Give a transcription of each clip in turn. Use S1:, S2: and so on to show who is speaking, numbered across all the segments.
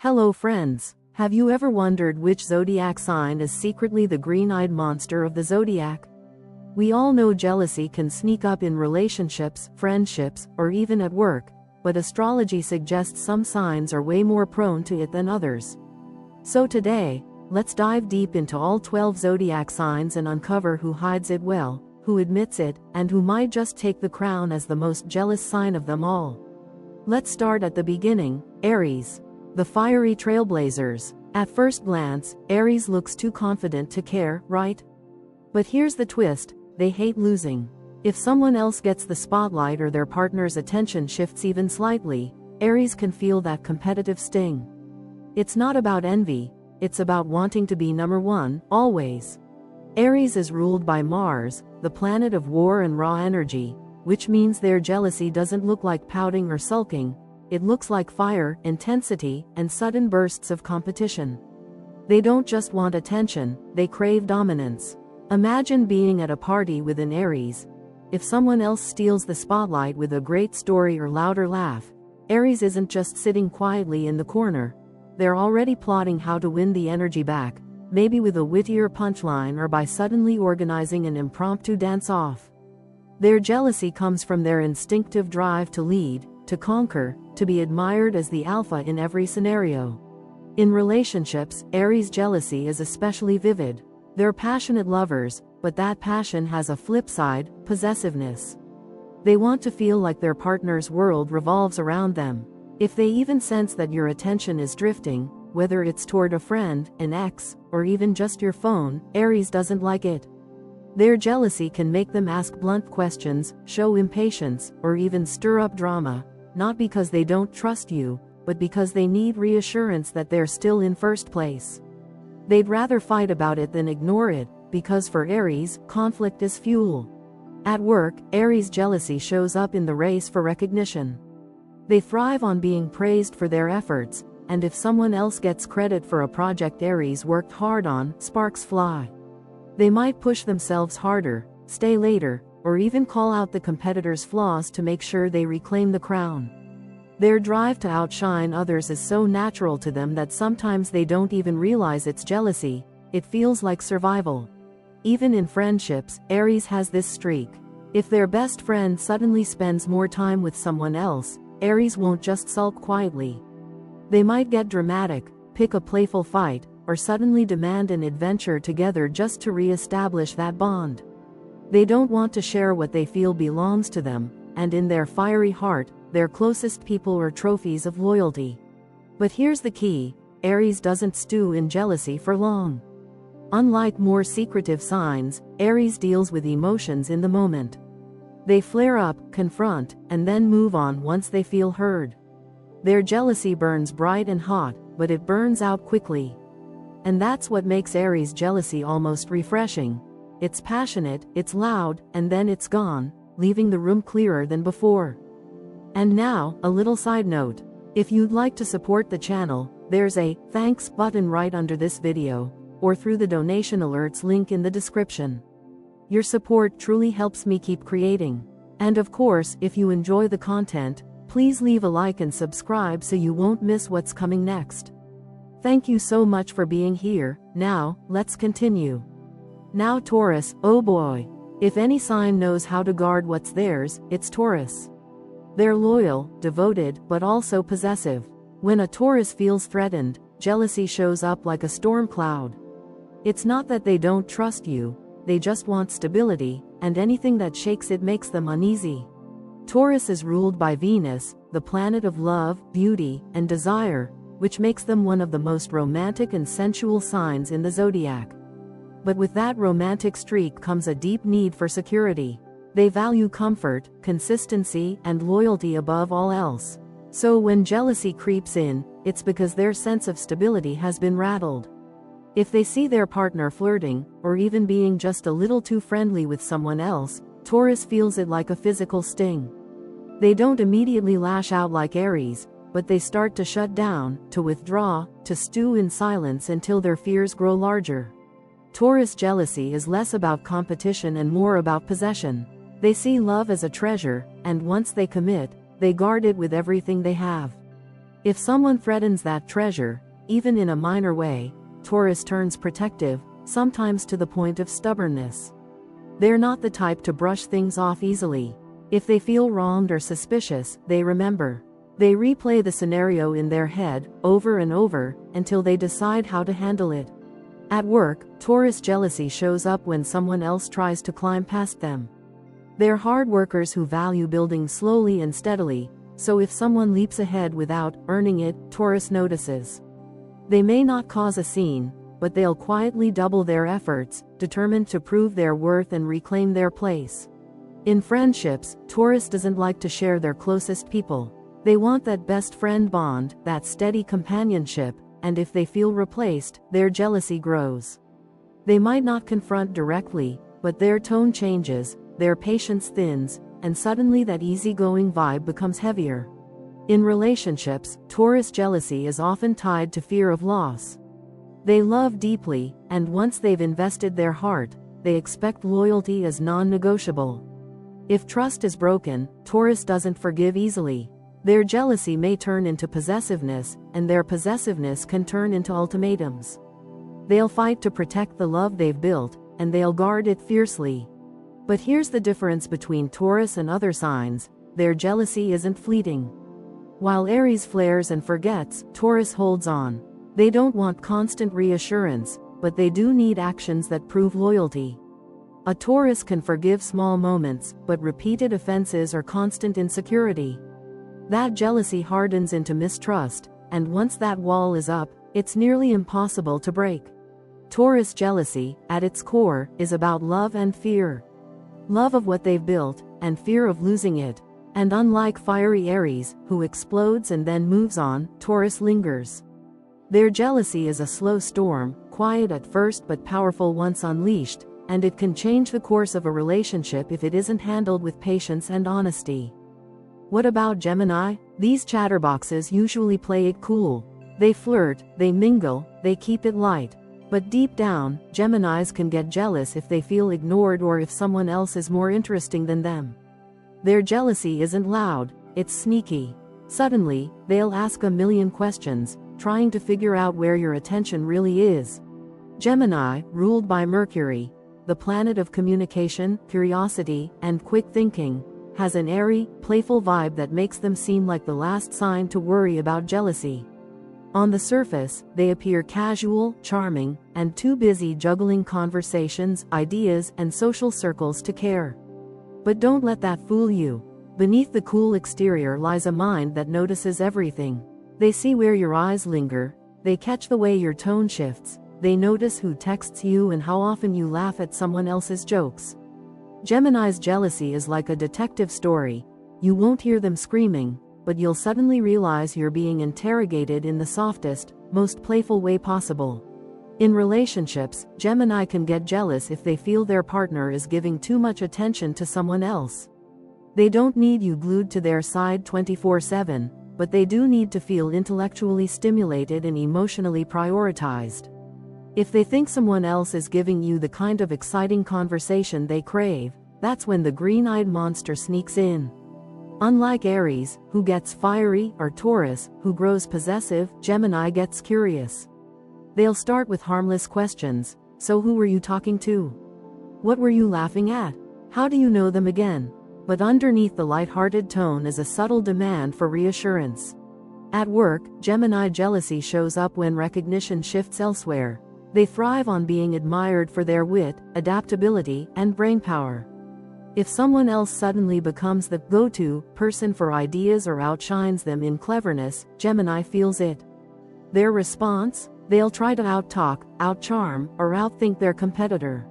S1: Hello friends, have you ever wondered which zodiac sign is secretly the green-eyed monster of the zodiac? We all know jealousy can sneak up in relationships, friendships, or even at work, but astrology suggests some signs are way more prone to it than others. So today, let's dive deep into all 12 zodiac signs and uncover who hides it well, who admits it, and who might just take the crown as the most jealous sign of them all. Let's start at the beginning. Aries. The fiery trailblazers. At first glance, Aries looks too confident to care, right? But here's the twist, they hate losing. If someone else gets the spotlight or their partner's attention shifts even slightly, Aries can feel that competitive sting. It's not about envy, it's about wanting to be number one, always. Aries is ruled by Mars, the planet of war and raw energy, which means their jealousy doesn't look like pouting or sulking. It looks like fire, intensity, and sudden bursts of competition. They don't just want attention, they crave dominance. Imagine being at a party with an Aries. If someone else steals the spotlight with a great story or louder laugh, Aries isn't just sitting quietly in the corner. They're already plotting how to win the energy back, maybe with a wittier punchline or by suddenly organizing an impromptu dance-off. Their jealousy comes from their instinctive drive to lead, to conquer, to be admired as the alpha in every scenario. In relationships, Aries' jealousy is especially vivid. They're passionate lovers, but that passion has a flip side, possessiveness. They want to feel like their partner's world revolves around them. If they even sense that your attention is drifting, whether it's toward a friend, an ex, or even just your phone, Aries doesn't like it. Their jealousy can make them ask blunt questions, show impatience, or even stir up drama. Not because they don't trust you, but because they need reassurance that they're still in first place. They'd rather fight about it than ignore it, because for Aries, conflict is fuel. At work, Aries' jealousy shows up in the race for recognition. They thrive on being praised for their efforts, and if someone else gets credit for a project Aries worked hard on, sparks fly. They might push themselves harder, stay later, or even call out the competitor's flaws to make sure they reclaim the crown. Their drive to outshine others is so natural to them that sometimes they don't even realize it's jealousy, it feels like survival. Even in friendships, Aries has this streak. If their best friend suddenly spends more time with someone else, Aries won't just sulk quietly. They might get dramatic, pick a playful fight, or suddenly demand an adventure together just to re-establish that bond. They don't want to share what they feel belongs to them, and in their fiery heart, their closest people are trophies of loyalty. But here's the key, Aries doesn't stew in jealousy for long. Unlike more secretive signs, Aries deals with emotions in the moment. They flare up, confront, and then move on once they feel heard. Their jealousy burns bright and hot, but it burns out quickly. And that's what makes Aries' jealousy almost refreshing. It's passionate, it's loud, and then it's gone, leaving the room clearer than before. And now, a little side note. If you'd like to support the channel, there's a thanks button right under this video, or through the donation alerts link in the description. Your support truly helps me keep creating. And of course, if you enjoy the content, please leave a like and subscribe so you won't miss what's coming next. Thank you so much for being here. Now, let's continue. Now Taurus, oh boy. If any sign knows how to guard what's theirs, it's Taurus. They're loyal, devoted, but also possessive. When a Taurus feels threatened, jealousy shows up like a storm cloud. It's not that they don't trust you, they just want stability, and anything that shakes it makes them uneasy. Taurus is ruled by Venus, the planet of love, beauty, and desire, which makes them one of the most romantic and sensual signs in the zodiac. But with that romantic streak comes a deep need for security. They value comfort, consistency, and loyalty above all else. So when jealousy creeps in, it's because their sense of stability has been rattled. If they see their partner flirting, or even being just a little too friendly with someone else, Taurus feels it like a physical sting. They don't immediately lash out like Aries, but they start to shut down, to withdraw, to stew in silence until their fears grow larger. Taurus jealousy is less about competition and more about possession. They see love as a treasure, and once they commit, they guard it with everything they have. If someone threatens that treasure, even in a minor way, Taurus turns protective, sometimes to the point of stubbornness. They're not the type to brush things off easily. If they feel wronged or suspicious, they remember. They replay the scenario in their head, over and over, until they decide how to handle it. At work, Taurus jealousy shows up when someone else tries to climb past them. They're hard workers who value building slowly and steadily, so if someone leaps ahead without earning it, Taurus notices. They may not cause a scene, but they'll quietly double their efforts, determined to prove their worth and reclaim their place. In friendships, Taurus doesn't like to share their closest people. They want that best friend bond, that steady companionship, and if they feel replaced, their jealousy grows. They might not confront directly, but their tone changes, their patience thins, and suddenly that easygoing vibe becomes heavier. In relationships, Taurus jealousy is often tied to fear of loss. They love deeply, and once they've invested their heart, they expect loyalty as non-negotiable. If trust is broken, Taurus doesn't forgive easily. Their jealousy may turn into possessiveness, and their possessiveness can turn into ultimatums. They'll fight to protect the love they've built, and they'll guard it fiercely. But here's the difference between Taurus and other signs: their jealousy isn't fleeting. While Aries flares and forgets, Taurus holds on. They don't want constant reassurance, but they do need actions that prove loyalty. A Taurus can forgive small moments, but repeated offenses or constant insecurity. That jealousy hardens into mistrust, and once that wall is up, it's nearly impossible to break. Taurus jealousy, at its core, is about love and fear. Love of what they've built, and fear of losing it. And unlike fiery Aries, who explodes and then moves on, Taurus lingers. Their jealousy is a slow storm, quiet at first but powerful once unleashed, and it can change the course of a relationship if it isn't handled with patience and honesty. What about Gemini? These chatterboxes usually play it cool. They flirt, they mingle, they keep it light. But deep down, Geminis can get jealous if they feel ignored or if someone else is more interesting than them. Their jealousy isn't loud, it's sneaky. Suddenly, they'll ask a million questions, trying to figure out where your attention really is. Gemini, ruled by Mercury, the planet of communication, curiosity, and quick thinking, has an airy, playful vibe that makes them seem like the last sign to worry about jealousy. On the surface, they appear casual, charming, and too busy juggling conversations, ideas, and social circles to care. But don't let that fool you. Beneath the cool exterior lies a mind that notices everything. They see where your eyes linger, they catch the way your tone shifts, they notice who texts you and how often you laugh at someone else's jokes. Gemini's jealousy is like a detective story. You won't hear them screaming, but you'll suddenly realize you're being interrogated in the softest, most playful way possible. In relationships, Gemini can get jealous if they feel their partner is giving too much attention to someone else. They don't need you glued to their side 24/7, but they do need to feel intellectually stimulated and emotionally prioritized. If they think someone else is giving you the kind of exciting conversation they crave, that's when the green-eyed monster sneaks in. Unlike Aries, who gets fiery, or Taurus, who grows possessive, Gemini gets curious. They'll start with harmless questions. So who were you talking to? What were you laughing at? How do you know them again? But underneath the light-hearted tone is a subtle demand for reassurance. At work, Gemini jealousy shows up when recognition shifts elsewhere. They thrive on being admired for their wit, adaptability, and brainpower. If someone else suddenly becomes the go-to person for ideas or outshines them in cleverness, Gemini feels it. Their response? They'll try to out-talk, out-charm, or outthink their competitor.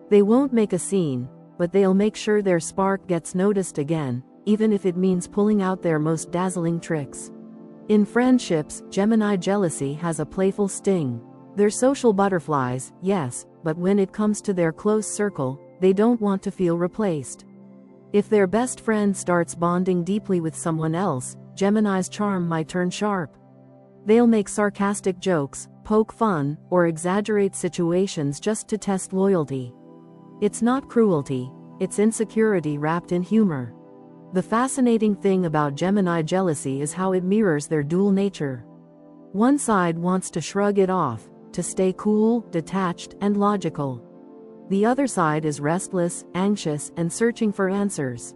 S1: They won't make a scene, but they'll make sure their spark gets noticed again, even if it means pulling out their most dazzling tricks. In friendships, Gemini jealousy has a playful sting. They're social butterflies, yes, but when it comes to their close circle, they don't want to feel replaced. If their best friend starts bonding deeply with someone else, Gemini's charm might turn sharp. They'll make sarcastic jokes, poke fun, or exaggerate situations just to test loyalty. It's not cruelty, it's insecurity wrapped in humor. The fascinating thing about Gemini jealousy is how it mirrors their dual nature. One side wants to shrug it off, to stay cool, detached, and logical. The other side is restless, anxious, and searching for answers.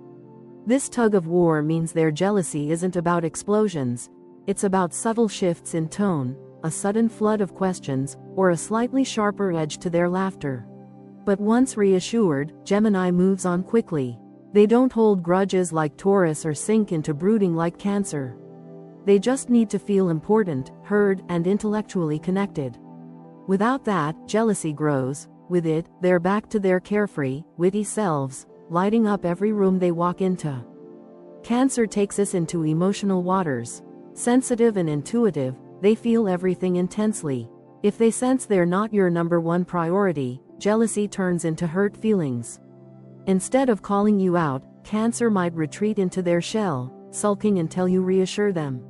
S1: This tug of war means their jealousy isn't about explosions, it's about subtle shifts in tone, a sudden flood of questions, or a slightly sharper edge to their laughter. But once reassured, Gemini moves on quickly. They don't hold grudges like Taurus or sink into brooding like Cancer. They just need to feel important, heard, and intellectually connected. Without that, jealousy grows. With it, they're back to their carefree, witty selves, lighting up every room they walk into. Cancer takes us into emotional waters. Sensitive and intuitive, they feel everything intensely. If they sense they're not your number one priority, jealousy turns into hurt feelings. Instead of calling you out, Cancer might retreat into their shell, sulking until you reassure them.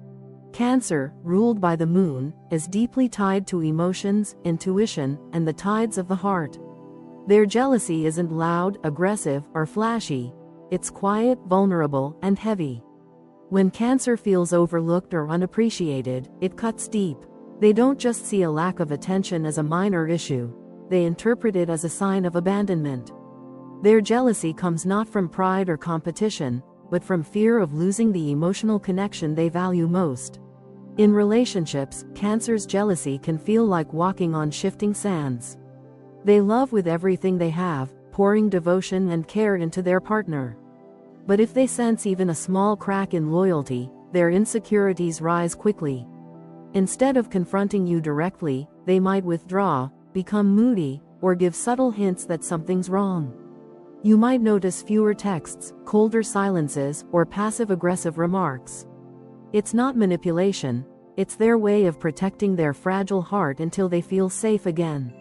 S1: Cancer, ruled by the moon, is deeply tied to emotions, intuition, and the tides of the heart. Their jealousy isn't loud, aggressive, or flashy. It's quiet, vulnerable, and heavy. When Cancer feels overlooked or unappreciated, it cuts deep. They don't just see a lack of attention as a minor issue. They interpret it as a sign of abandonment. Their jealousy comes not from pride or competition, but from fear of losing the emotional connection they value most. In relationships, Cancer's jealousy can feel like walking on shifting sands. They love with everything they have, pouring devotion and care into their partner. But if they sense even a small crack in loyalty, their insecurities rise quickly. Instead of confronting you directly, they might withdraw, become moody, or give subtle hints that something's wrong. You might notice fewer texts, colder silences, or passive-aggressive remarks. It's not manipulation, it's their way of protecting their fragile heart until they feel safe again.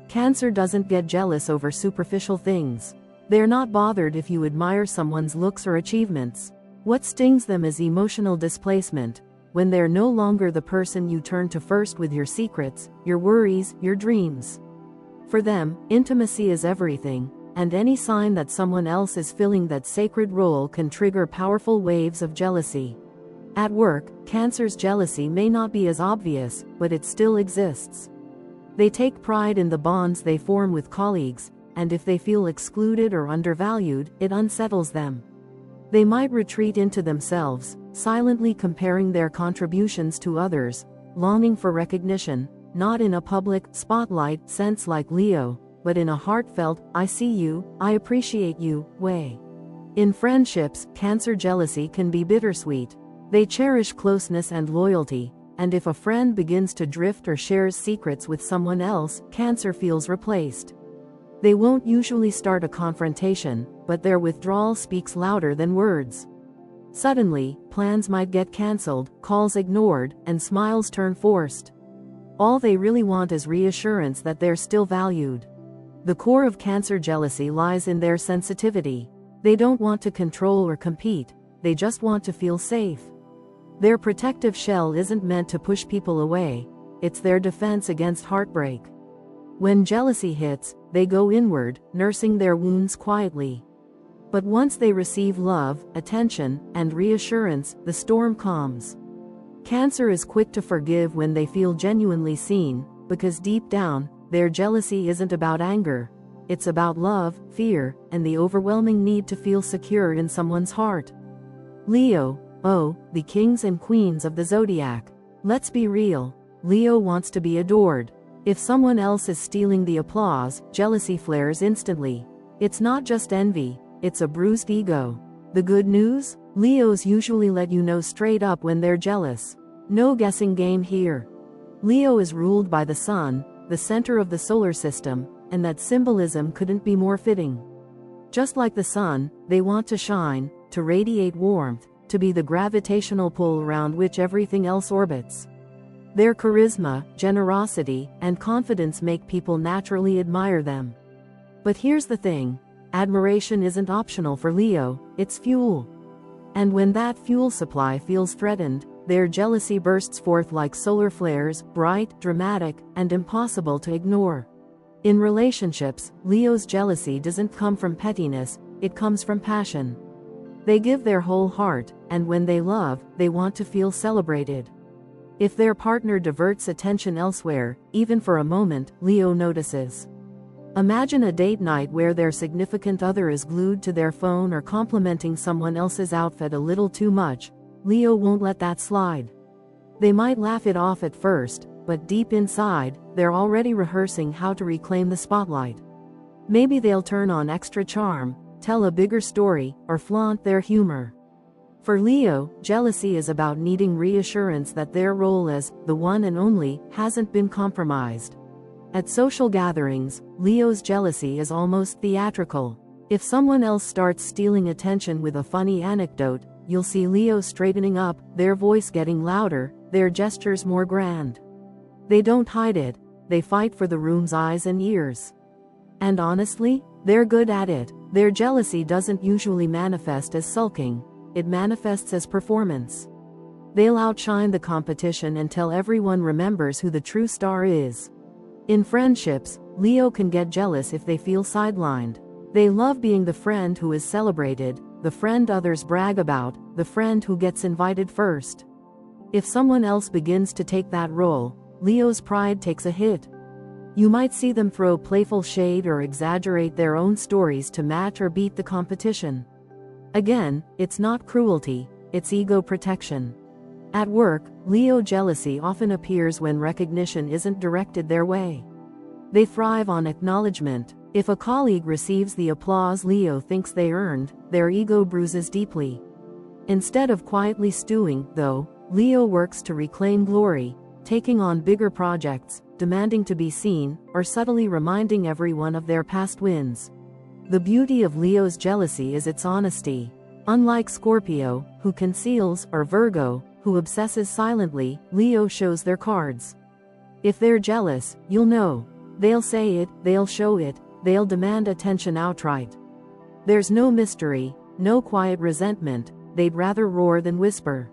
S1: Cancer doesn't get jealous over superficial things. They're not bothered if you admire someone's looks or achievements. What stings them is emotional displacement, when they're no longer the person you turn to first with your secrets, your worries, your dreams. For them, intimacy is everything, and any sign that someone else is filling that sacred role can trigger powerful waves of jealousy. At work, Cancer's jealousy may not be as obvious, but it still exists. They take pride in the bonds they form with colleagues, and if they feel excluded or undervalued, it unsettles them. They might retreat into themselves, silently comparing their contributions to others, longing for recognition, not in a public, spotlight sense like Leo, but in a heartfelt, I see you, I appreciate you, way. In friendships, Cancer jealousy can be bittersweet. They cherish closeness and loyalty, and if a friend begins to drift or shares secrets with someone else, Cancer feels replaced. They won't usually start a confrontation, but their withdrawal speaks louder than words. Suddenly, plans might get cancelled, calls ignored, and smiles turn forced. All they really want is reassurance that they're still valued. The core of Cancer jealousy lies in their sensitivity. They don't want to control or compete, they just want to feel safe. Their protective shell isn't meant to push people away, it's their defense against heartbreak. When jealousy hits, they go inward, nursing their wounds quietly. But once they receive love, attention, and reassurance, the storm calms. Cancer is quick to forgive when they feel genuinely seen, because deep down, their jealousy isn't about anger. It's about love, fear, and the overwhelming need to feel secure in someone's heart. Leo, the kings and queens of the zodiac. Let's be real. Leo wants to be adored. If someone else is stealing the applause, jealousy flares instantly. It's not just envy, it's a bruised ego. The good news? Leos usually let you know straight up when they're jealous. No guessing game here. Leo is ruled by the sun, the center of the solar system, and that symbolism couldn't be more fitting. Just like the sun, they want to shine, to radiate warmth, to be the gravitational pull around which everything else orbits. Their charisma, generosity, and confidence make people naturally admire them. But here's the thing, admiration isn't optional for Leo, it's fuel. And when that fuel supply feels threatened, their jealousy bursts forth like solar flares, bright, dramatic, and impossible to ignore. In relationships, Leo's jealousy doesn't come from pettiness, it comes from passion. They give their whole heart, and when they love, they want to feel celebrated. If their partner diverts attention elsewhere, even for a moment, Leo notices. Imagine a date night where their significant other is glued to their phone or complimenting someone else's outfit a little too much. Leo won't let that slide. They might laugh it off at first, but deep inside, they're already rehearsing how to reclaim the spotlight. Maybe they'll turn on extra charm, tell a bigger story, or flaunt their humor. For Leo, jealousy is about needing reassurance that their role as the one and only hasn't been compromised. At social gatherings, Leo's jealousy is almost theatrical. If someone else starts stealing attention with a funny anecdote, you'll see Leo straightening up, their voice getting louder, their gestures more grand. They don't hide it, they fight for the room's eyes and ears. And honestly, they're good at it. Their jealousy doesn't usually manifest as sulking, it manifests as performance. They'll outshine the competition until everyone remembers who the true star is. In friendships, Leo can get jealous if they feel sidelined. They love being the friend who is celebrated, the friend others brag about, the friend who gets invited first. If someone else begins to take that role, Leo's pride takes a hit. You might see them throw playful shade or exaggerate their own stories to match or beat the competition. Again, it's not cruelty, it's ego protection. At work, Leo jealousy often appears when recognition isn't directed their way. They thrive on acknowledgement. If a colleague receives the applause Leo thinks they earned, their ego bruises deeply. Instead of quietly stewing, though, Leo works to reclaim glory, taking on bigger projects, demanding to be seen, or subtly reminding everyone of their past wins. The beauty of Leo's jealousy is its honesty. Unlike Scorpio, who conceals, or Virgo, who obsesses silently, Leo shows their cards. If they're jealous, you'll know. They'll say it, they'll show it, they'll demand attention outright. There's no mystery, no quiet resentment, they'd rather roar than whisper.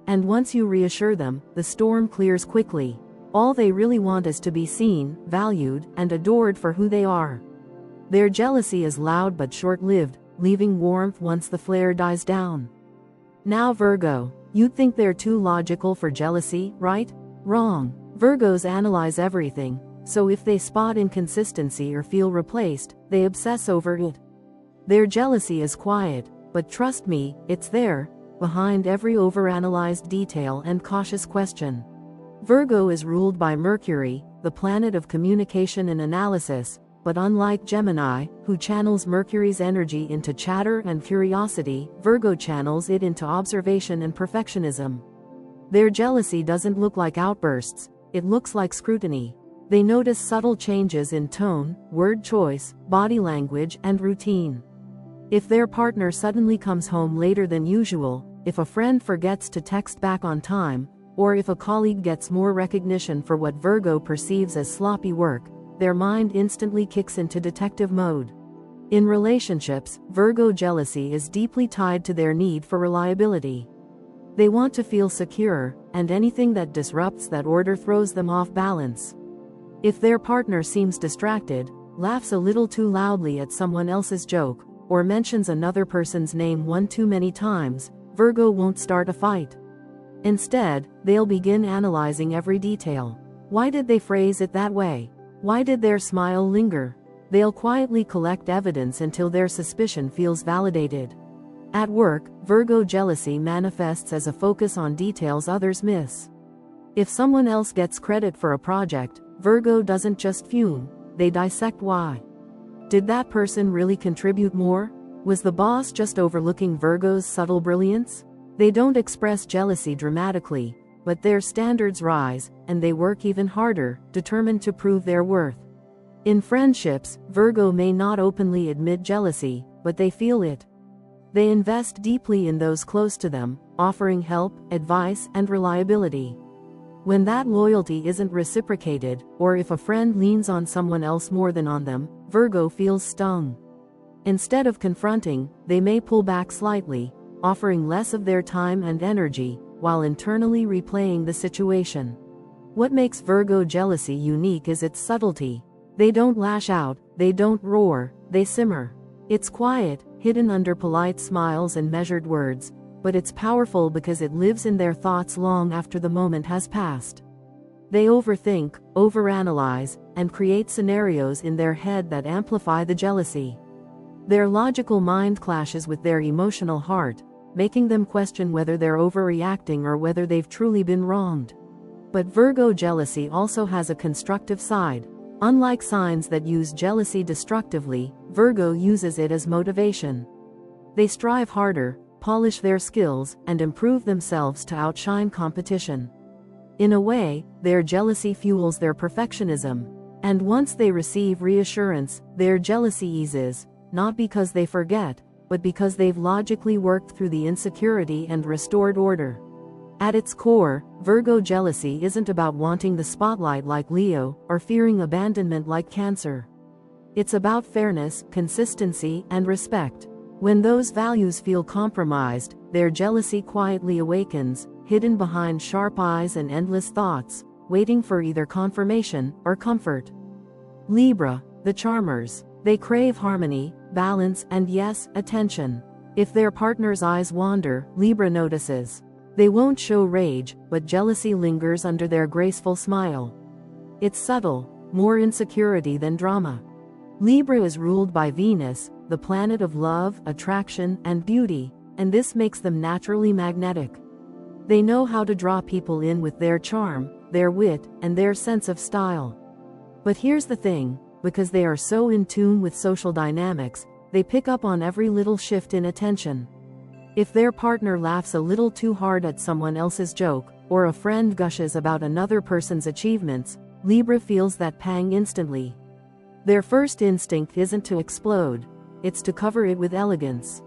S1: And once you reassure them, the storm clears quickly. All they really want is to be seen, valued, and adored for who they are. Their jealousy is loud but short-lived, leaving warmth once the flare dies down. Now Virgo. You'd think they're too logical for jealousy, right? Wrong. Virgos analyze everything, so if they spot inconsistency or feel replaced, they obsess over it. Their jealousy is quiet, but trust me, it's there, behind every overanalyzed detail and cautious question. Virgo is ruled by Mercury, the planet of communication and analysis, but unlike Gemini, who channels Mercury's energy into chatter and curiosity, Virgo channels it into observation and perfectionism. Their jealousy doesn't look like outbursts, it looks like scrutiny. They notice subtle changes in tone, word choice, body language, and routine. If their partner suddenly comes home later than usual, if a friend forgets to text back on time, or if a colleague gets more recognition for what Virgo perceives as sloppy work, their mind instantly kicks into detective mode. In relationships, Virgo jealousy is deeply tied to their need for reliability. They want to feel secure, and anything that disrupts that order throws them off balance. If their partner seems distracted, laughs a little too loudly at someone else's joke, or mentions another person's name one too many times, Virgo won't start a fight. Instead, they'll begin analyzing every detail. Why did they phrase it that way? Why did their smile linger? They'll quietly collect evidence until their suspicion feels validated. At work, Virgo jealousy manifests as a focus on details others miss. If someone else gets credit for a project, Virgo doesn't just fume, they dissect why. Did that person really contribute more? Was the boss just overlooking Virgo's subtle brilliance? They don't express jealousy dramatically, but their standards rise, and they work even harder, determined to prove their worth. In friendships, Virgo may not openly admit jealousy, but they feel it. They invest deeply in those close to them, offering help, advice, and reliability. When that loyalty isn't reciprocated, or if a friend leans on someone else more than on them, Virgo feels stung. Instead of confronting, they may pull back slightly, offering less of their time and energy, while internally replaying the situation. What makes Virgo jealousy unique is its subtlety. They don't lash out, they don't roar, they simmer. It's quiet, hidden under polite smiles and measured words, but it's powerful because it lives in their thoughts long after the moment has passed. They overthink, overanalyze, and create scenarios in their head that amplify the jealousy. Their logical mind clashes with their emotional heart, making them question whether they're overreacting or whether they've truly been wronged. But Virgo jealousy also has a constructive side. Unlike signs that use jealousy destructively, Virgo uses it as motivation. They strive harder, polish their skills, and improve themselves to outshine competition. In a way, their jealousy fuels their perfectionism. And once they receive reassurance, their jealousy eases, not because they forget, but because they've logically worked through the insecurity and restored order. At its core, Virgo jealousy isn't about wanting the spotlight like Leo, or fearing abandonment like Cancer. It's about fairness, consistency, and respect. When those values feel compromised, their jealousy quietly awakens, hidden behind sharp eyes and endless thoughts, waiting for either confirmation or comfort. Libra, the charmers. They crave harmony, balance, and yes, attention. If their partner's eyes wander, Libra notices. They won't show rage, but jealousy lingers under their graceful smile. It's subtle, more insecurity than drama. Libra is ruled by Venus, the planet of love, attraction, and beauty, and this makes them naturally magnetic. They know how to draw people in with their charm, their wit, and their sense of style. But here's the thing, because they are so in tune with social dynamics, they pick up on every little shift in attention. If their partner laughs a little too hard at someone else's joke, or a friend gushes about another person's achievements, Libra feels that pang instantly. Their first instinct isn't to explode, it's to cover it with elegance.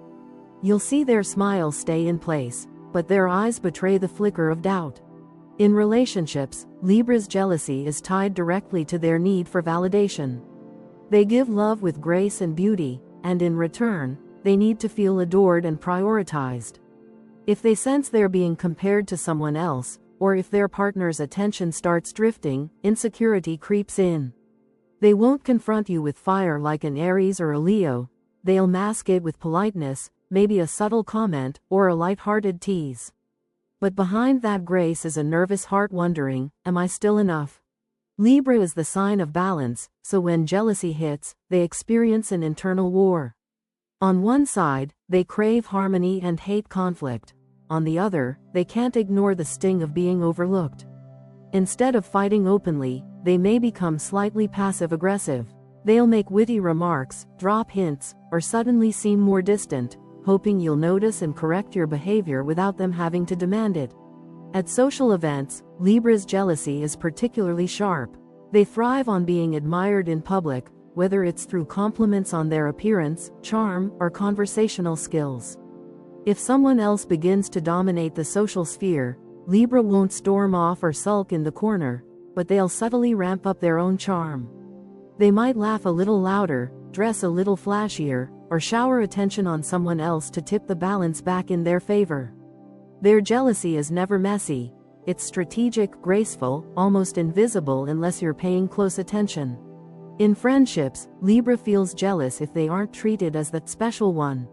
S1: You'll see their smile stay in place, but their eyes betray the flicker of doubt. In relationships, Libra's jealousy is tied directly to their need for validation. They give love with grace and beauty, and in return, they need to feel adored and prioritized. If they sense they're being compared to someone else, or if their partner's attention starts drifting, insecurity creeps in. They won't confront you with fire like an Aries or a Leo, they'll mask it with politeness, maybe a subtle comment, or a light-hearted tease. But behind that grace is a nervous heart wondering, am I still enough? Libra is the sign of balance, so when jealousy hits, they experience an internal war. On one side, they crave harmony and hate conflict. On the other, they can't ignore the sting of being overlooked. Instead of fighting openly, they may become slightly passive-aggressive. They'll make witty remarks, drop hints, or suddenly seem more distant, hoping you'll notice and correct your behavior without them having to demand it. At social events, Libra's jealousy is particularly sharp. They thrive on being admired in public, whether it's through compliments on their appearance, charm, or conversational skills. If someone else begins to dominate the social sphere, Libra won't storm off or sulk in the corner, but they'll subtly ramp up their own charm. They might laugh a little louder, dress a little flashier, or shower attention on someone else to tip the balance back in their favor. Their jealousy is never messy. It's strategic, graceful, almost invisible unless you're paying close attention. In friendships, Libra feels jealous if they aren't treated as that special one.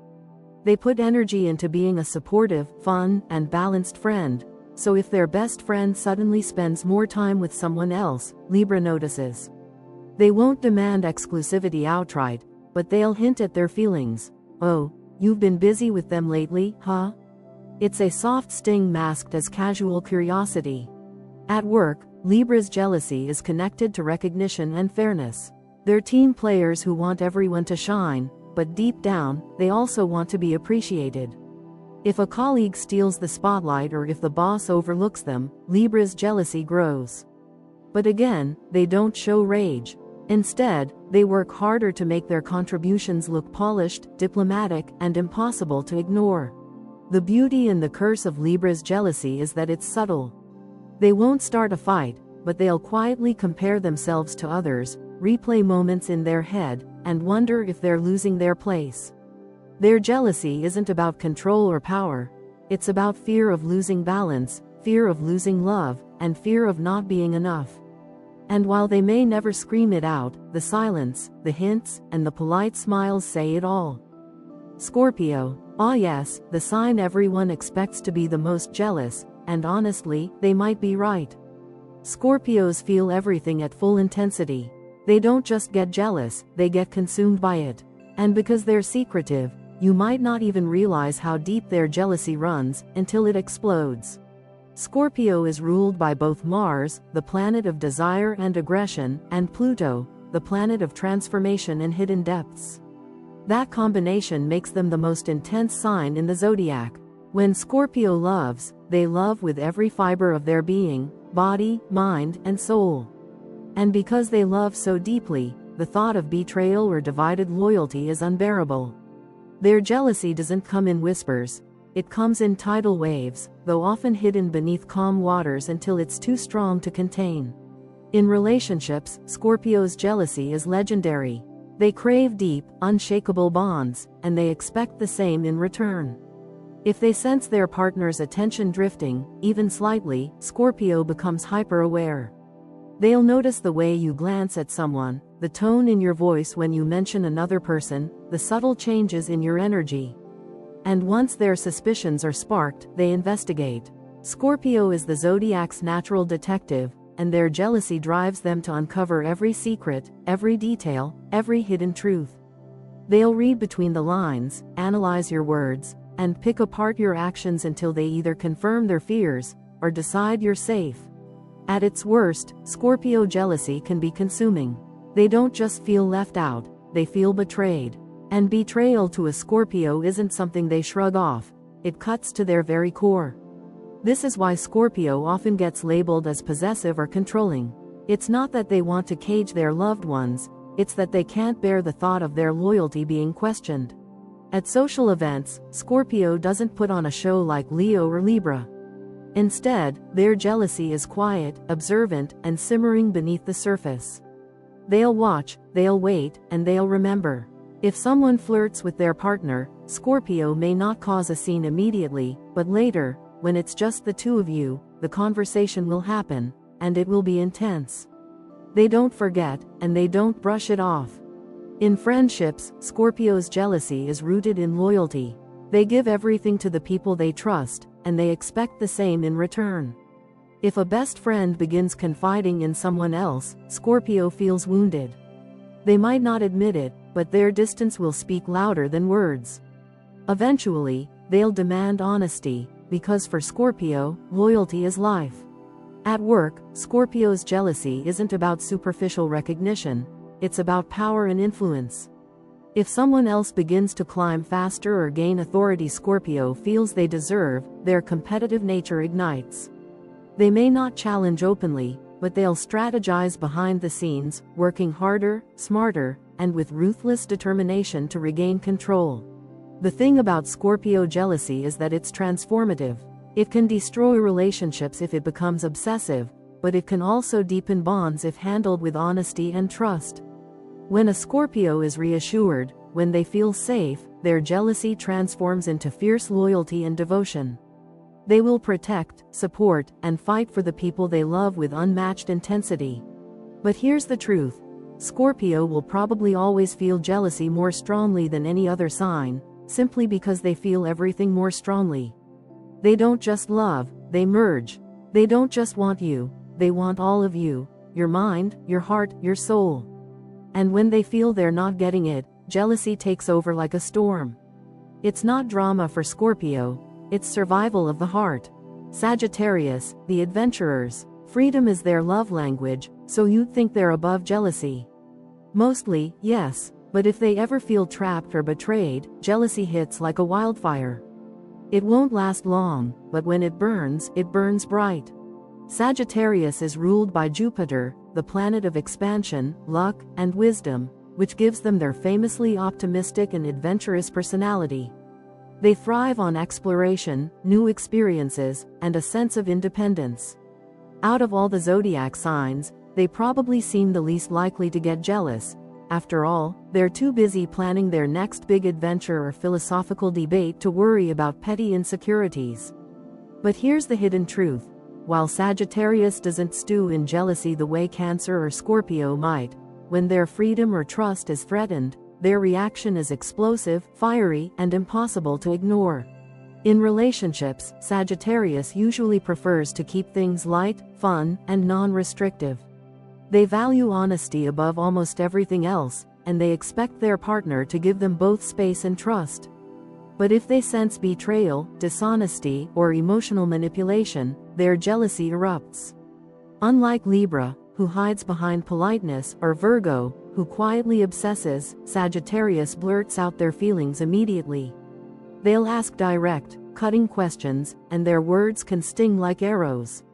S1: They put energy into being a supportive, fun, and balanced friend, so if their best friend suddenly spends more time with someone else, Libra notices. They won't demand exclusivity outright, but they'll hint at their feelings. Oh, you've been busy with them lately, huh? It's a soft sting masked as casual curiosity. At work, Libra's jealousy is connected to recognition and fairness. They're team players who want everyone to shine, but deep down, they also want to be appreciated. If a colleague steals the spotlight or if the boss overlooks them, Libra's jealousy grows. But again, they don't show rage. Instead, they work harder to make their contributions look polished, diplomatic, and impossible to ignore. The beauty and the curse of Libra's jealousy is that it's subtle. They won't start a fight, but they'll quietly compare themselves to others, replay moments in their head, and wonder if they're losing their place. Their jealousy isn't about control or power. It's about fear of losing balance, fear of losing love, and fear of not being enough. And while they may never scream it out, the silence, the hints, and the polite smiles say it all. Scorpio. Ah yes, the sign everyone expects to be the most jealous, and honestly, they might be right. Scorpios feel everything at full intensity. They don't just get jealous, they get consumed by it. And because they're secretive, you might not even realize how deep their jealousy runs until it explodes. Scorpio is ruled by both Mars, the planet of desire and aggression, and Pluto, the planet of transformation and hidden depths. That combination makes them the most intense sign in the zodiac. When Scorpio loves, they love with every fiber of their being, body, mind, and soul. And because they love so deeply, the thought of betrayal or divided loyalty is unbearable. Their jealousy doesn't come in whispers. It comes in tidal waves, though often hidden beneath calm waters until it's too strong to contain. In relationships, Scorpio's jealousy is legendary. They crave deep, unshakable bonds, and they expect the same in return. If they sense their partner's attention drifting, even slightly, Scorpio becomes hyper-aware. They'll notice the way you glance at someone, the tone in your voice when you mention another person, the subtle changes in your energy. And once their suspicions are sparked, they investigate. Scorpio is the zodiac's natural detective, and their jealousy drives them to uncover every secret, every detail, every hidden truth. They'll read between the lines, analyze your words, and pick apart your actions until they either confirm their fears or decide you're safe. At its worst, Scorpio jealousy can be consuming. They don't just feel left out, they feel betrayed. And betrayal to a Scorpio isn't something they shrug off, it cuts to their very core. This is why Scorpio often gets labeled as possessive or controlling. It's not that they want to cage their loved ones, it's that they can't bear the thought of their loyalty being questioned. At social events, Scorpio doesn't put on a show like Leo or Libra. Instead, their jealousy is quiet, observant, and simmering beneath the surface. They'll watch, they'll wait, and they'll remember. If someone flirts with their partner, Scorpio may not cause a scene immediately, but later, when it's just the two of you, the conversation will happen, and it will be intense. They don't forget, and they don't brush it off. In friendships, Scorpio's jealousy is rooted in loyalty. They give everything to the people they trust, and they expect the same in return. If a best friend begins confiding in someone else, Scorpio feels wounded. They might not admit it, but their distance will speak louder than words. Eventually, they'll demand honesty, because for Scorpio, loyalty is life. At work, Scorpio's jealousy isn't about superficial recognition, it's about power and influence. If someone else begins to climb faster or gain authority Scorpio feels they deserve, their competitive nature ignites. They may not challenge openly, but they'll strategize behind the scenes, working harder, smarter, and with ruthless determination to regain control. The thing about Scorpio jealousy is that it's transformative. It can destroy relationships if it becomes obsessive, but it can also deepen bonds if handled with honesty and trust. When a Scorpio is reassured, when they feel safe, their jealousy transforms into fierce loyalty and devotion. They will protect, support, and fight for the people they love with unmatched intensity. But here's the truth. Scorpio will probably always feel jealousy more strongly than any other sign, simply because they feel everything more strongly. They don't just love, they merge. They don't just want you, they want all of you, your mind, your heart, your soul. And when they feel they're not getting it, jealousy takes over like a storm. It's not drama for Scorpio, it's survival of the heart. Sagittarius, the adventurers. Freedom is their love language, so you'd think they're above jealousy. Mostly, yes, but if they ever feel trapped or betrayed, jealousy hits like a wildfire. It won't last long, but when it burns bright. Sagittarius is ruled by Jupiter, the planet of expansion, luck, and wisdom, which gives them their famously optimistic and adventurous personality. They thrive on exploration, new experiences, and a sense of independence. Out of all the zodiac signs, they probably seem the least likely to get jealous. After all, they're too busy planning their next big adventure or philosophical debate to worry about petty insecurities. But here's the hidden truth. While Sagittarius doesn't stew in jealousy the way Cancer or Scorpio might, when their freedom or trust is threatened, their reaction is explosive, fiery, and impossible to ignore. In relationships, Sagittarius usually prefers to keep things light, fun, and non-restrictive. They value honesty above almost everything else, and they expect their partner to give them both space and trust. But if they sense betrayal, dishonesty, or emotional manipulation, their jealousy erupts. Unlike Libra, who hides behind politeness, or Virgo, who quietly obsesses, Sagittarius blurts out their feelings immediately. They'll ask direct, cutting questions, and their words can sting like arrows.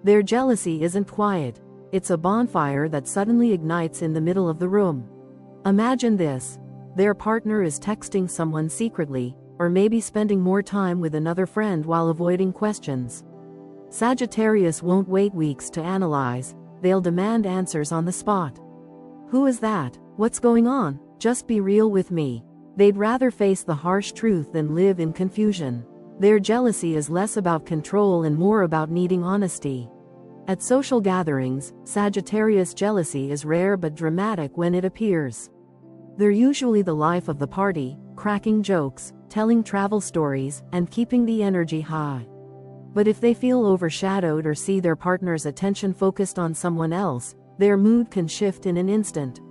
S1: Their jealousy isn't quiet. It's a bonfire that suddenly ignites in the middle of the room. Imagine this. Their partner is texting someone secretly, or maybe spending more time with another friend while avoiding questions. Sagittarius won't wait weeks to analyze, they'll demand answers on the spot. Who is that? What's going on? Just be real with me. They'd rather face the harsh truth than live in confusion. Their jealousy is less about control and more about needing honesty. At social gatherings, Sagittarius jealousy is rare but dramatic when it appears. They're usually the life of the party, cracking jokes, telling travel stories, and keeping the energy high. But if they feel overshadowed or see their partner's attention focused on someone else, their mood can shift in an instant.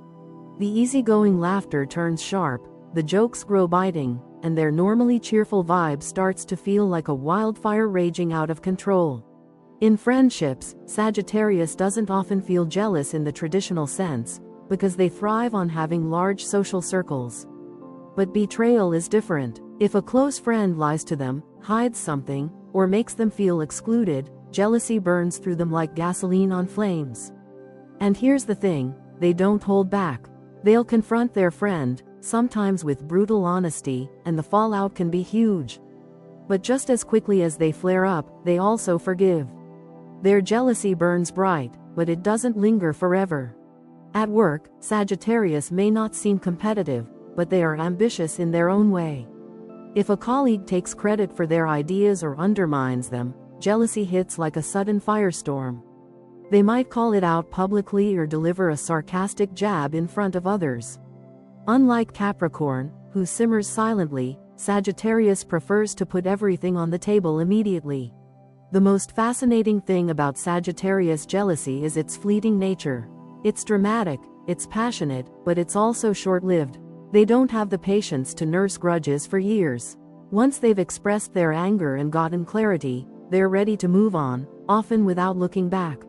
S1: The easygoing laughter turns sharp, the jokes grow biting, and their normally cheerful vibe starts to feel like a wildfire raging out of control. In friendships, Sagittarius doesn't often feel jealous in the traditional sense, because they thrive on having large social circles. But betrayal is different. If a close friend lies to them, hides something, or makes them feel excluded, jealousy burns through them like gasoline on flames. And here's the thing, they don't hold back. They'll confront their friend, sometimes with brutal honesty, and the fallout can be huge. But just as quickly as they flare up, they also forgive. Their jealousy burns bright, but it doesn't linger forever. At work, Sagittarius may not seem competitive, but they are ambitious in their own way. If a colleague takes credit for their ideas or undermines them, jealousy hits like a sudden firestorm. They might call it out publicly or deliver a sarcastic jab in front of others. Unlike Capricorn, who simmers silently, Sagittarius prefers to put everything on the table immediately. The most fascinating thing about Sagittarius jealousy is its fleeting nature. It's dramatic, it's passionate, but it's also short-lived. They don't have the patience to nurse grudges for years. Once they've expressed their anger and gotten clarity, they're ready to move on, often without looking back.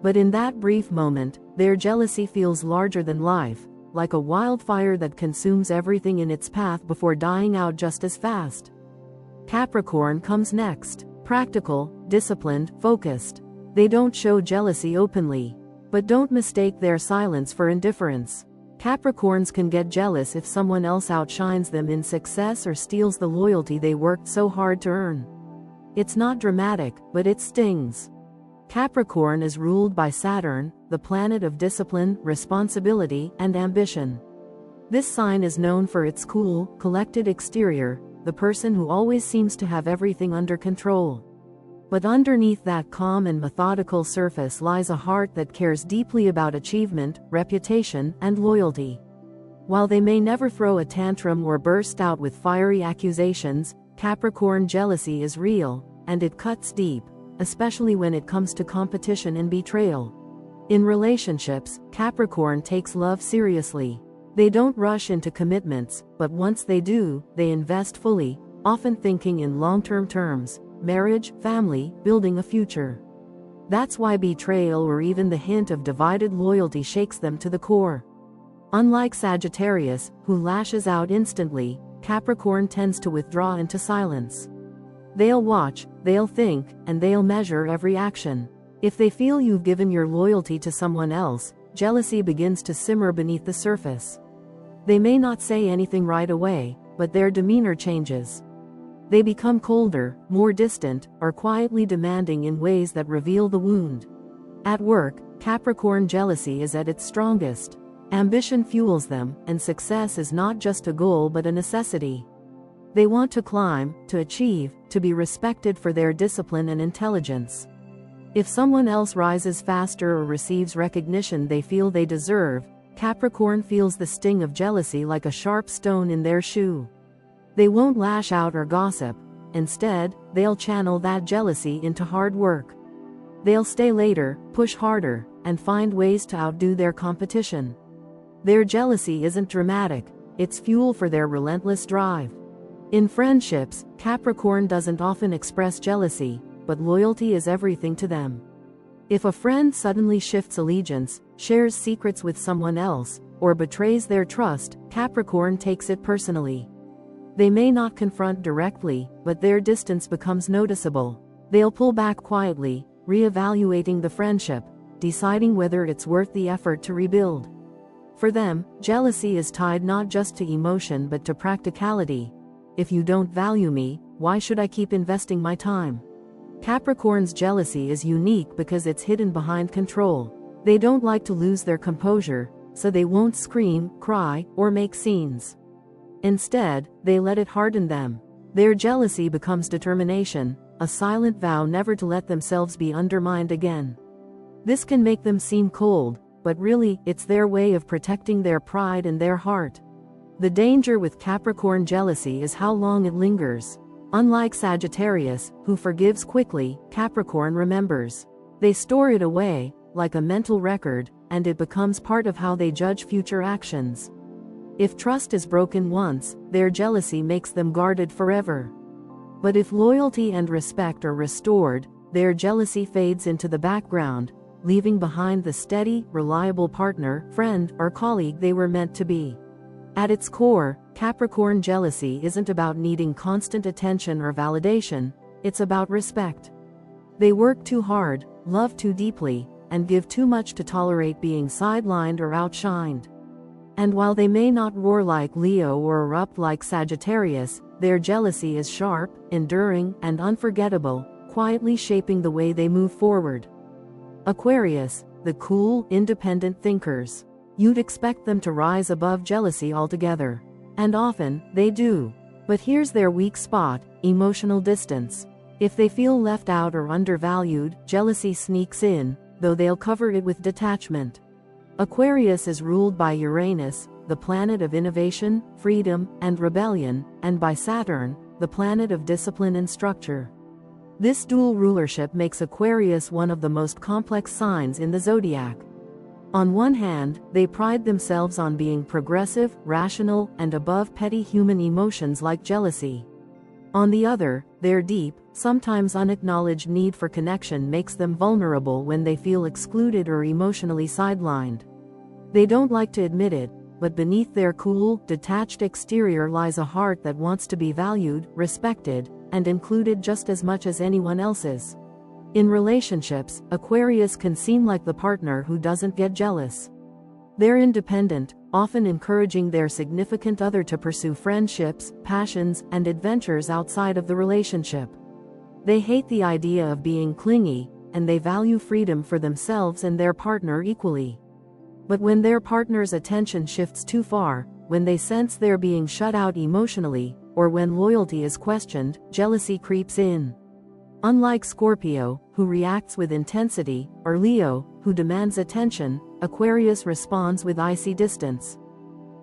S1: But in that brief moment, their jealousy feels larger than life, like a wildfire that consumes everything in its path before dying out just as fast. Capricorn comes next. Practical, disciplined, focused. They don't show jealousy openly. But don't mistake their silence for indifference. Capricorns can get jealous if someone else outshines them in success or steals the loyalty they worked so hard to earn. It's not dramatic, but it stings. Capricorn is ruled by Saturn, the planet of discipline, responsibility, and ambition. This sign is known for its cool, collected exterior, the person who always seems to have everything under control. But underneath that calm and methodical surface lies a heart that cares deeply about achievement, reputation, and loyalty. While they may never throw a tantrum or burst out with fiery accusations, Capricorn jealousy is real, and it cuts deep, especially when it comes to competition and betrayal. In relationships, Capricorn takes love seriously. They don't rush into commitments, but once they do, they invest fully, often thinking in long-term terms. Marriage, family, building a future. That's why betrayal or even the hint of divided loyalty shakes them to the core. Unlike Sagittarius, who lashes out instantly, Capricorn tends to withdraw into silence. They'll watch, they'll think, and they'll measure every action. If they feel you've given your loyalty to someone else, jealousy begins to simmer beneath the surface. They may not say anything right away, but their demeanor changes. They become colder, more distant, or quietly demanding in ways that reveal the wound. At work, Capricorn jealousy is at its strongest. Ambition fuels them, and success is not just a goal but a necessity. They want to climb, to achieve, to be respected for their discipline and intelligence. If someone else rises faster or receives recognition they feel they deserve, Capricorn feels the sting of jealousy like a sharp stone in their shoe. They won't lash out or gossip. Instead, they'll channel that jealousy into hard work. They'll stay later, push harder, and find ways to outdo their competition. Their jealousy isn't dramatic, it's fuel for their relentless drive. In friendships, Capricorn doesn't often express jealousy, but loyalty is everything to them. If a friend suddenly shifts allegiance, shares secrets with someone else, or betrays their trust, Capricorn takes it personally. They may not confront directly, but their distance becomes noticeable. They'll pull back quietly, reevaluating the friendship, deciding whether it's worth the effort to rebuild. For them, jealousy is tied not just to emotion but to practicality. If you don't value me, why should I keep investing my time? Capricorn's jealousy is unique because it's hidden behind control. They don't like to lose their composure, so they won't scream, cry, or make scenes. Instead, they let it harden them. Their jealousy becomes determination, a silent vow never to let themselves be undermined again. This can make them seem cold, but really, it's their way of protecting their pride and their heart. The danger with Capricorn jealousy is how long it lingers. Unlike Sagittarius, who forgives quickly, Capricorn remembers. They store it away, like a mental record, and it becomes part of how they judge future actions. If trust is broken once, their jealousy makes them guarded forever. But if loyalty and respect are restored, their jealousy fades into the background, leaving behind the steady, reliable partner, friend, or colleague they were meant to be. At its core, Capricorn jealousy isn't about needing constant attention or validation, it's about respect. They work too hard, love too deeply, and give too much to tolerate being sidelined or outshined. And while they may not roar like Leo or erupt like Sagittarius, their jealousy is sharp, enduring, and unforgettable, quietly shaping the way they move forward. Aquarius, the cool, independent thinkers. You'd expect them to rise above jealousy altogether. And often, they do. But here's their weak spot: emotional distance. If they feel left out or undervalued, jealousy sneaks in, though they'll cover it with detachment. Aquarius is ruled by Uranus, the planet of innovation, freedom, and rebellion, and by Saturn, the planet of discipline and structure. This dual rulership makes Aquarius one of the most complex signs in the zodiac. On one hand, they pride themselves on being progressive, rational, and above petty human emotions like jealousy. On the other, their deep, sometimes unacknowledged need for connection makes them vulnerable when they feel excluded or emotionally sidelined. They don't like to admit it, but beneath their cool, detached exterior lies a heart that wants to be valued, respected, and included just as much as anyone else's. In relationships, Aquarius can seem like the partner who doesn't get jealous. They're independent, often encouraging their significant other to pursue friendships, passions, and adventures outside of the relationship. They hate the idea of being clingy, and they value freedom for themselves and their partner equally. But when their partner's attention shifts too far, when they sense they're being shut out emotionally, or when loyalty is questioned, jealousy creeps in. Unlike Scorpio, who reacts with intensity, or Leo, who demands attention, Aquarius responds with icy distance.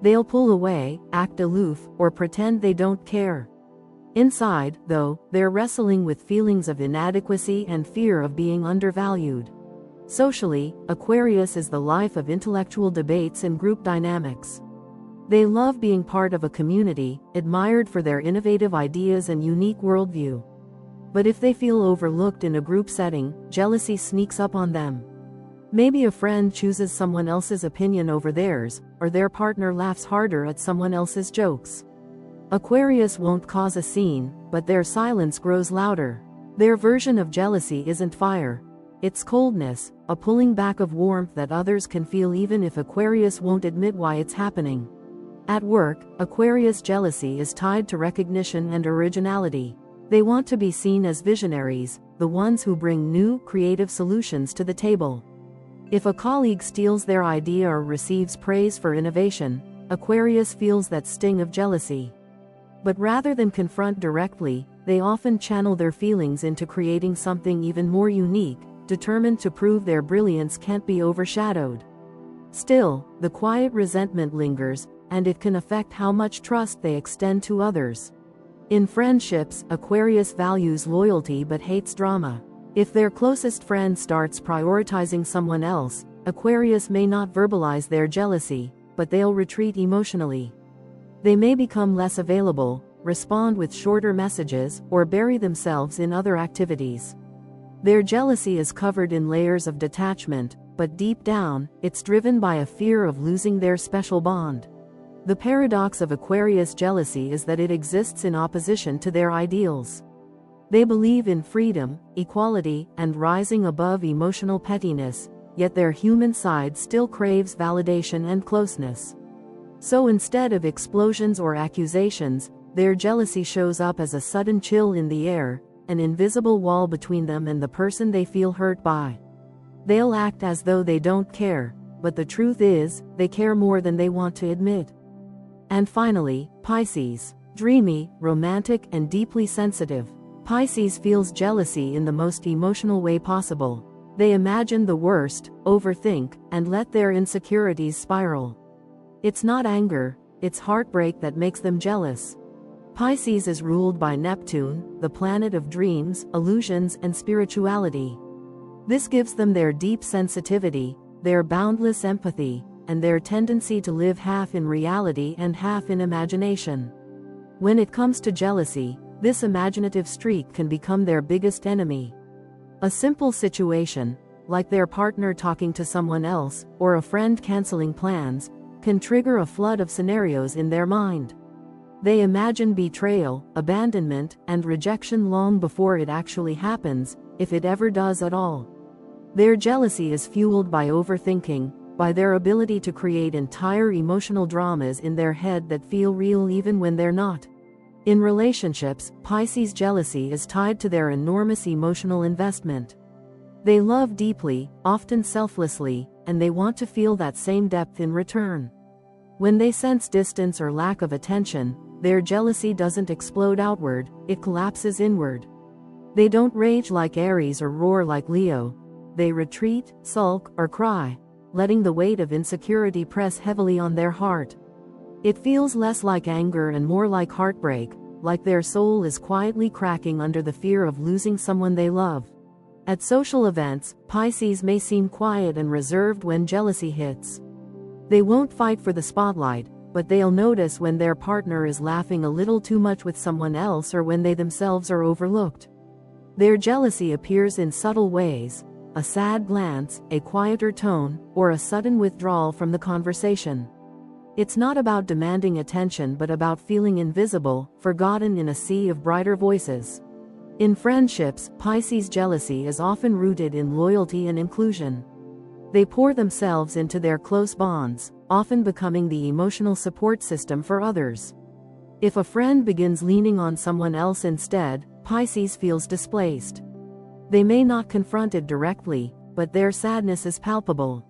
S1: They'll pull away, act aloof, or pretend they don't care. Inside, though, they're wrestling with feelings of inadequacy and fear of being undervalued. Socially, Aquarius is the life of intellectual debates and group dynamics. They love being part of a community, admired for their innovative ideas and unique worldview. But if they feel overlooked in a group setting, jealousy sneaks up on them. Maybe a friend chooses someone else's opinion over theirs, or their partner laughs harder at someone else's jokes. Aquarius won't cause a scene, but their silence grows louder. Their version of jealousy isn't fire. It's coldness, a pulling back of warmth that others can feel even if Aquarius won't admit why it's happening. At work, Aquarius jealousy is tied to recognition and originality. They want to be seen as visionaries, the ones who bring new, creative solutions to the table. If a colleague steals their idea or receives praise for innovation, Aquarius feels that sting of jealousy. But rather than confront directly, they often channel their feelings into creating something even more unique, determined to prove their brilliance can't be overshadowed. Still, the quiet resentment lingers, and it can affect how much trust they extend to others. In friendships, Aquarius values loyalty but hates drama. If their closest friend starts prioritizing someone else, Aquarius may not verbalize their jealousy, but they'll retreat emotionally. They may become less available, respond with shorter messages, or bury themselves in other activities. Their jealousy is covered in layers of detachment, but deep down, it's driven by a fear of losing their special bond. The paradox of Aquarius jealousy is that it exists in opposition to their ideals. They believe in freedom, equality, and rising above emotional pettiness, yet their human side still craves validation and closeness. So instead of explosions or accusations, their jealousy shows up as a sudden chill in the air, an invisible wall between them and the person they feel hurt by. They'll act as though they don't care, but the truth is, they care more than they want to admit. And finally, Pisces. Dreamy, romantic, and deeply sensitive. Pisces feels jealousy in the most emotional way possible. They imagine the worst, overthink, and let their insecurities spiral. It's not anger, it's heartbreak that makes them jealous. Pisces is ruled by Neptune, the planet of dreams, illusions, and spirituality. This gives them their deep sensitivity, their boundless empathy, and their tendency to live half in reality and half in imagination. When it comes to jealousy, this imaginative streak can become their biggest enemy. A simple situation, like their partner talking to someone else, or a friend canceling plans, can trigger a flood of scenarios in their mind. They imagine betrayal, abandonment, and rejection long before it actually happens, if it ever does at all. Their jealousy is fueled by overthinking, by their ability to create entire emotional dramas in their head that feel real even when they're not. In relationships, Pisces jealousy is tied to their enormous emotional investment. They love deeply, often selflessly, and they want to feel that same depth in return. When they sense distance or lack of attention, their jealousy doesn't explode outward, it collapses inward. They don't rage like Aries or roar like Leo. They retreat, sulk, or cry, letting the weight of insecurity press heavily on their heart. It feels less like anger and more like heartbreak, like their soul is quietly cracking under the fear of losing someone they love. At social events, Pisces may seem quiet and reserved when jealousy hits. They won't fight for the spotlight, but they'll notice when their partner is laughing a little too much with someone else or when they themselves are overlooked. Their jealousy appears in subtle ways: a sad glance, a quieter tone, or a sudden withdrawal from the conversation. It's not about demanding attention but about feeling invisible, forgotten in a sea of brighter voices. In friendships, Pisces jealousy is often rooted in loyalty and inclusion. They pour themselves into their close bonds, often becoming the emotional support system for others. If a friend begins leaning on someone else instead, Pisces feels displaced. They may not confront it directly, but their sadness is palpable.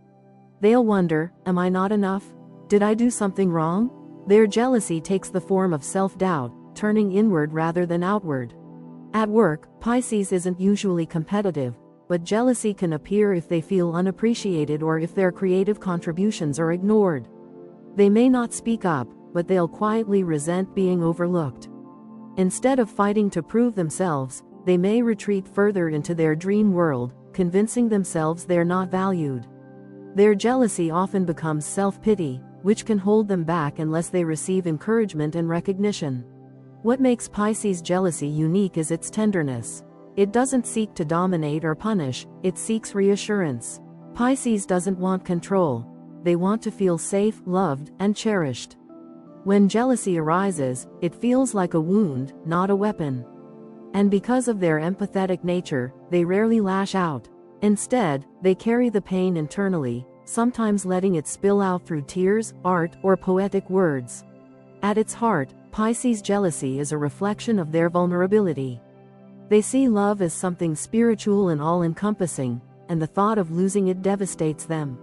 S1: They'll wonder, am I not enough? Did I do something wrong? Their jealousy takes the form of self-doubt, turning inward rather than outward. At work, Pisces isn't usually competitive, but jealousy can appear if they feel unappreciated or if their creative contributions are ignored. They may not speak up, but they'll quietly resent being overlooked. Instead of fighting to prove themselves, they may retreat further into their dream world, convincing themselves they're not valued. Their jealousy often becomes self-pity, which can hold them back unless they receive encouragement and recognition. What makes Pisces jealousy unique is its tenderness. It doesn't seek to dominate or punish, it seeks reassurance. Pisces doesn't want control. They want to feel safe, loved, and cherished. When jealousy arises, it feels like a wound, not a weapon. And because of their empathetic nature, they rarely lash out. Instead, they carry the pain internally, sometimes letting it spill out through tears, art, or poetic words. At its heart, Pisces jealousy is a reflection of their vulnerability. They see love as something spiritual and all-encompassing, and the thought of losing it devastates them.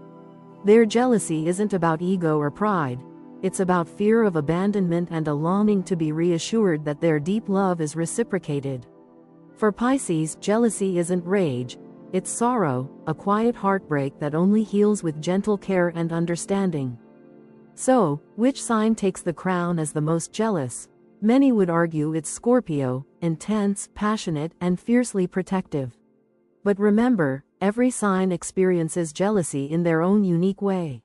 S1: Their jealousy isn't about ego or pride. It's about fear of abandonment and a longing to be reassured that their deep love is reciprocated. For Pisces, jealousy isn't rage, It's sorrow, a quiet heartbreak that only heals with gentle care and understanding. So, which sign takes the crown as the most jealous? Many would argue it's Scorpio, intense, passionate, and fiercely protective. But remember, every sign experiences jealousy in their own unique way.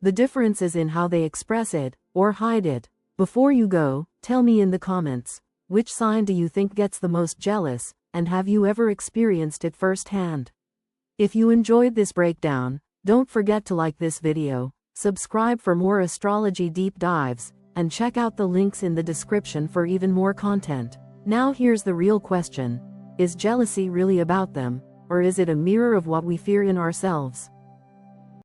S1: The difference is in how they express it, or hide it. Before you go, tell me in the comments, which sign do you think gets the most jealous, and have you ever experienced it firsthand? If you enjoyed this breakdown, don't forget to like this video, subscribe for more astrology deep dives, and check out the links in the description for even more content. Now here's the real question. Is jealousy really about them, or is it a mirror of what we fear in ourselves?